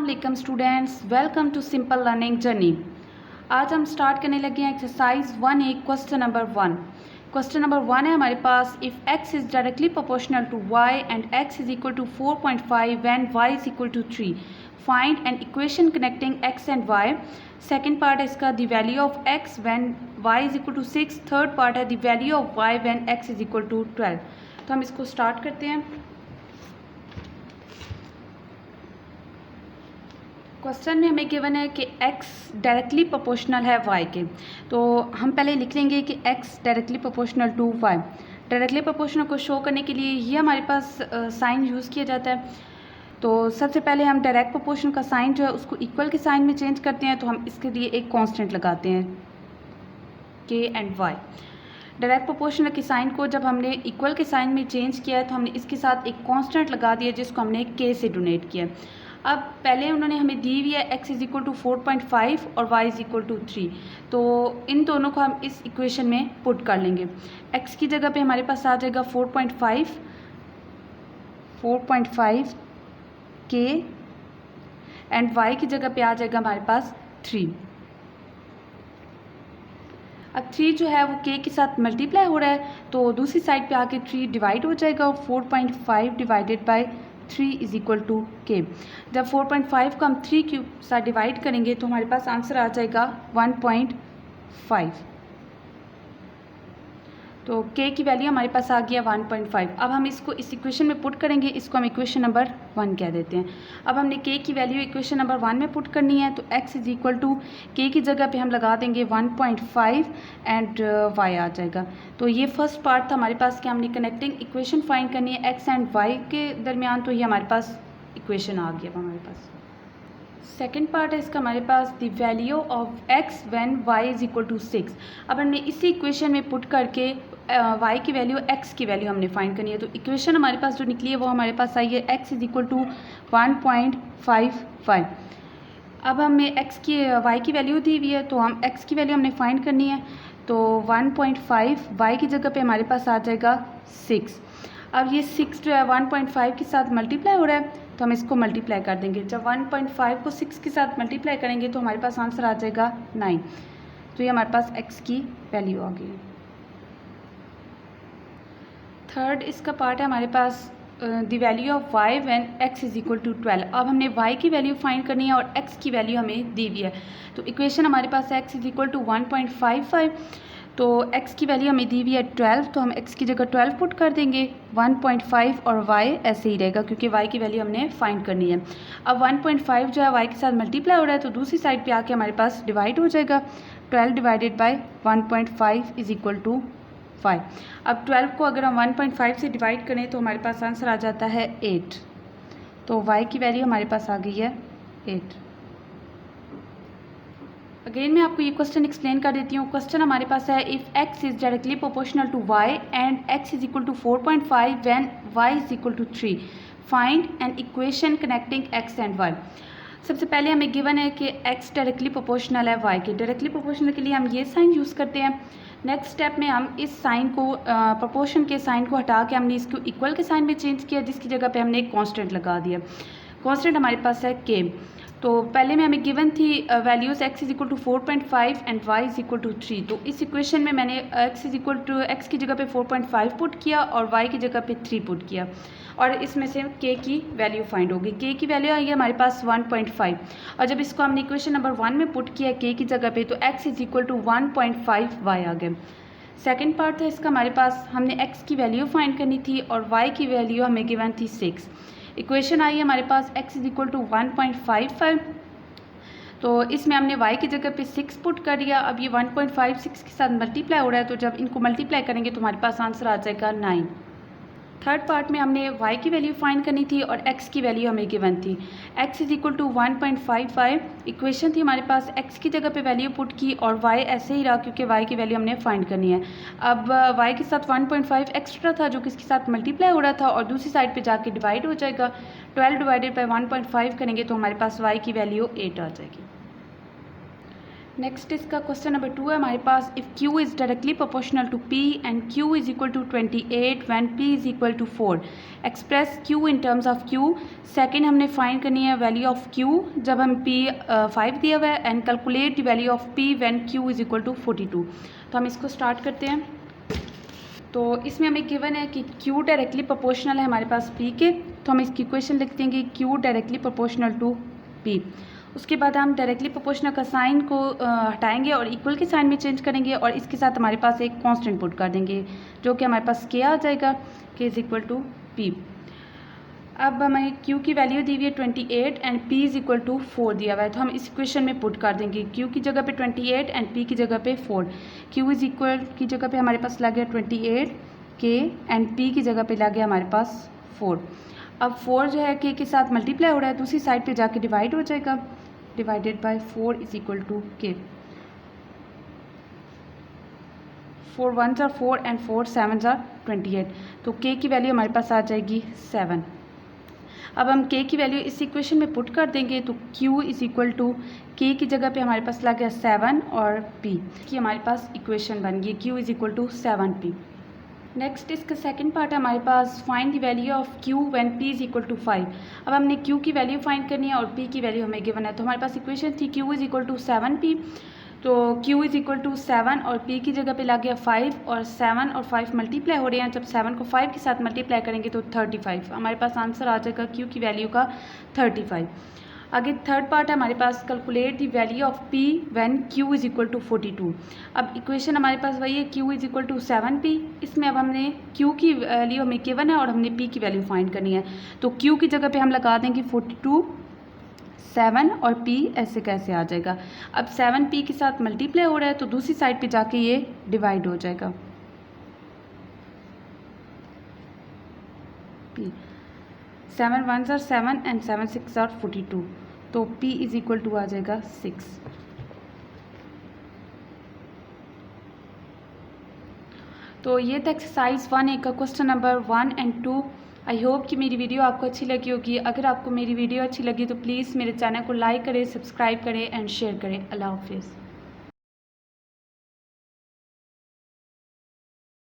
अस्सलाम वालेकुम students, welcome to simple learning journey. आज हम स्टार्ट करने लगे हैं exercise 1A question number 1। Question number 1 है हमारे पास, if x is directly proportional to y and x is equal to 4.5 when y is equal to 3, find an equation connecting x and y। Second part है इसका the value of x when y is equal to 6। Third part है the value of y when x is equal to 12। तो हम इसको start करते हैं। Question में हमें गिवन है कि x डायरेक्टली प्रोपोर्शनल है y के, तो हम पहले लिख लेंगे कि x directly proportional to y। Directly proportional को शो करने के लिए ये हमारे पास साइन यूज़ किया जाता है। तो सबसे पहले हम डायरेक्ट प्रोपोर्शन का साइन जो है उसको इक्वल के साइन में चेंज करते हैं, तो हम इसके लिए एक कांस्टेंट लगाते हैं k and y। Direct proportional के साइन को जब हमने इक्वल के साइन में चेंज किया है तो हमने इसके साथ एक कांस्टेंट लगा दिया जिसको हमने k से डोनेट किया। अब पहले उन्होंने हमें दी हुई है x इज़ इक्वल टू 4.5 और y इज़ इक्वल टू 3, तो इन दोनों को हम इस इक्वेशन में पुट कर लेंगे। x की जगह पे हमारे पास आ जाएगा 4.5 k एंड y की जगह पे आ जाएगा हमारे पास 3। अब 3 जो है वो k के साथ मल्टीप्लाई हो रहा है, तो दूसरी साइड पे आके 3 डिवाइड हो जाएगा और 4.5 divided by 3 is equal to k। जब 4.5 को हम 3 के साथ डिवाइड करेंगे तो हमारे पास आंसर आ जाएगा 1.5। तो k की वैल्यू हमारे पास आ गया 1.5। अब हम इसको इस इक्वेशन में पुट करेंगे, इसको हम इक्वेशन नंबर 1 कह देते हैं। अब हमने k की वैल्यू इक्वेशन नंबर 1 में पुट करनी है, तो x is equal to k की जगह पे हम लगा देंगे 1.5 एंड y आ जाएगा। तो ये फर्स्ट पार्ट था हमारे पास कि हमने कनेक्टिंग इक्वेशन फाइंड करनी है x एंड y के दरमियान, तो ये हमारे पास इक्वेशन आ गया हमारे पास। सेकेंड पार्ट है इसका हमारे पास the value of x when y is equal to 6। अब हमने इसी इक्वेशन में पुट करके y की वैल्यू x की वैल्यू हमने फाइंड करनी है। तो इक्वेशन हमारे पास जो निकली है वो हमारे पास आई है x इज़ इक्वल टू 1.55। अब हमें y की वैल्यू दी हुई है, तो हम x की वैल्यू हमने फाइंड करनी है। तो 1.5 y की जगह पे हमारे पास आ जाएगा 6। अब ये 6 जो है 1.5 के साथ मल्टीप्लाई हो रहा है, तो हम इसको मल्टीप्लाई कर देंगे। जब 1.5 को 6 के साथ मल्टीप्लाई करेंगे तो हमारे पास आंसर आ जाएगा 9। तो ये हमारे पास x की वैल्यू आ गई। थर्ड इसका पार्ट है हमारे पास the value of y when x is equal to 12। अब हमने y की वैल्यू फाइंड करनी है और x की वैल्यू हमें दी हुई है। तो इक्वेशन हमारे पास x इज़ इक्वल टू 1.55, तो x की वैल्यू हमें दी हुई है 12, तो हम x की जगह 12 पुट कर देंगे। 1.5 और y ऐसे ही रहेगा क्योंकि y की वैल्यू हमने फाइंड करनी है। अब 1.5 जो है y के साथ मल्टीप्लाई हो रहा है, तो दूसरी साइड पे आके हमारे पास डिवाइड हो जाएगा। 12 divided by 1.5 is equal to 5। अब 12 को अगर हम 1.5 से डिवाइड करें तो हमारे पास आंसर आ जाता है 8। तो y की वैल्यू हमारे पास आ गई है 8। अगेन मैं आपको ये क्वेश्चन एक्सप्लेन कर देती हूँ। क्वेश्चन हमारे पास है, if x is directly proportional to y and x is equal to 4.5 when y is equal to 3, find an equation connecting x and y। सबसे पहले हमें गिवन है कि x डायरेक्टली प्रोपोर्शनल है y के। डायरेक्टली प्रोपोर्शनल के लिए हम ये साइन यूज़ करते हैं। नेक्स्ट स्टेप में हम इस साइन को प्रोपोर्शन के साइन को हटा के हमने इसको इक्वल के साइन में चेंज किया, जिसकी जगह पे हमने एक कांस्टेंट लगा दिया। कांस्टेंट हमारे पास है k। तो पहले में हमें गिवन थी values x is equal to 4.5 and y is equal to 3। तो इस इक्वेशन में मैंने x की जगह पे 4.5 पुट किया और y की जगह पे 3 पुट किया, और इसमें से k की वैल्यू फाइंड होगी। k की वैल्यू आई है हमारे पास 1.5, और जब इसको हमने इक्वेशन नंबर 1 में पुट किया k की जगह पे, तो x is equal to 1.5 y आ गया। सेकेंड पार्ट था इसका हमारे पास, हमने x की वैल्यू फाइंड करनी थी और y की वैल्यू हमें गिवन थी 6। इक्वेशन आई है हमारे पास x इज़ इक्वल टू 1.55, तो इसमें हमने y की जगह पे 6 पुट कर दिया। अब ये 1.5 6 के साथ मल्टीप्लाई हो रहा है, तो जब इनको मल्टीप्लाई करेंगे तो हमारे पास आंसर आ जाएगा 9। थर्ड पार्ट में हमने y की वैल्यू फाइंड करनी थी और x की वैल्यू हमें गिवन थी। x is equal to 1.55, equation थी हमारे पास, x की जगह पे वैल्यू पुट की और y ऐसे ही रहा क्योंकि y की वैल्यू हमने फाइंड करनी है। अब y के साथ 1.5 एक्स्ट्रा था जो किसके साथ मल्टीप्लाई हो रहा था, और दूसरी साइड पे जाके डिवाइड हो जाएगा। 12 डिवाइडेड बाई 1.5 करेंगे तो हमारे पास y की वैल्यू 8 आ जाएगी। नेक्स्ट इसका क्वेश्चन नंबर 2 है हमारे पास, if Q is directly proportional to P and Q is equal to 28 when P is equal to 4, express Q in terms of Q। Second हमने फाइंड करनी है वैल्यू ऑफ Q जब हम P 5 दिया हुआ है, and calculate the value of P when Q is equal to 42। तो हम इसको स्टार्ट करते हैं। तो इसमें हमें गिवन है कि Q डायरेक्टली प्रोपोर्शनल है हमारे पास P के, तो हम इसकी इक्वेशन लिखते हैं कि Q directly proportional to P। उसके बाद हम डायरेक्टली प्रोपोर्शनल का साइन को हटाएंगे और इक्वल के साइन में चेंज करेंगे, और इसके साथ हमारे पास एक कांस्टेंट पुट कर देंगे जो कि हमारे पास K आ जाएगा, K is equal to P। अब हमें Q की वैल्यू दी हुई है 28 and P is equal to 4 दिया हुआ है, तो हम इस इक्वेशन में पुट कर देंगे Q की जगह पे 28 एंड P की जगह पे 4। Q इज़ इक्वल की जगह पे हमारे पास लग गया 28 K एंड P की जगह पे लग गया हमारे पास 4। अब 4 जो है K के साथ मल्टीप्लाई हो रहा है, दूसरी साइड पे जाके डिवाइड हो जाएगा, divided by 4 is equal to K। 4 1s are 4 and 4 7s are 28, तो K की वैल्यू हमारे पास आ जाएगी 7। अब हम K की वैल्यू इस इक्वेशन में पुट कर देंगे, तो Q is equal to K की जगह पे हमारे पास लग गया 7 और P की हमारे पास इक्वेशन बन गई Q is equal to 7P। Next इसका सेकंड पार्ट है हमारे पास, find the value of Q when P is equal to 5। अब हमने Q की वैल्यू फाइंड करनी है और P की वैल्यू हमें गिवन है, तो हमारे पास इक्वेशन थी Q is equal to 7P, तो Q इज़ इक्वल टू 7 और P की जगह पे लग गया 5, और 7 और 5 मल्टीप्लाई हो रहे हैं, जब 7 को 5 के साथ मल्टीप्लाई करेंगे तो 35, हमारे पास आंसर आ जाएगा Q की वैल्यू का 35। आगे थर्ड पार्ट है हमारे पास, calculate the value of P when Q is equal to 42। अब इक्वेशन हमारे पास वही है Q is equal to 7P, इसमें अब हमने Q की वैल्यू हमें गिवन है और हमने P की वैल्यू फाइंड करनी है, तो Q की जगह पे हम लगा देंगे 42, 7 और P ऐसे कैसे आ जाएगा। अब 7P के साथ मल्टीप्लाई हो रहा है, तो दूसरी साइड पे जाके ये डिवाइड हो जाएगा, P 7 1s are 7 and 7 6 are 42, तो P इज़ इक्वल टू आ जाएगा 6। तो ये था एक्सरसाइज 1A का question number 1 and 2। I hope कि मेरी वीडियो आपको अच्छी लगी होगी। अगर आपको मेरी वीडियो अच्छी लगी तो प्लीज़ मेरे चैनल को लाइक करें, सब्सक्राइब करें एंड शेयर करें। अल्लाह हाफिज़।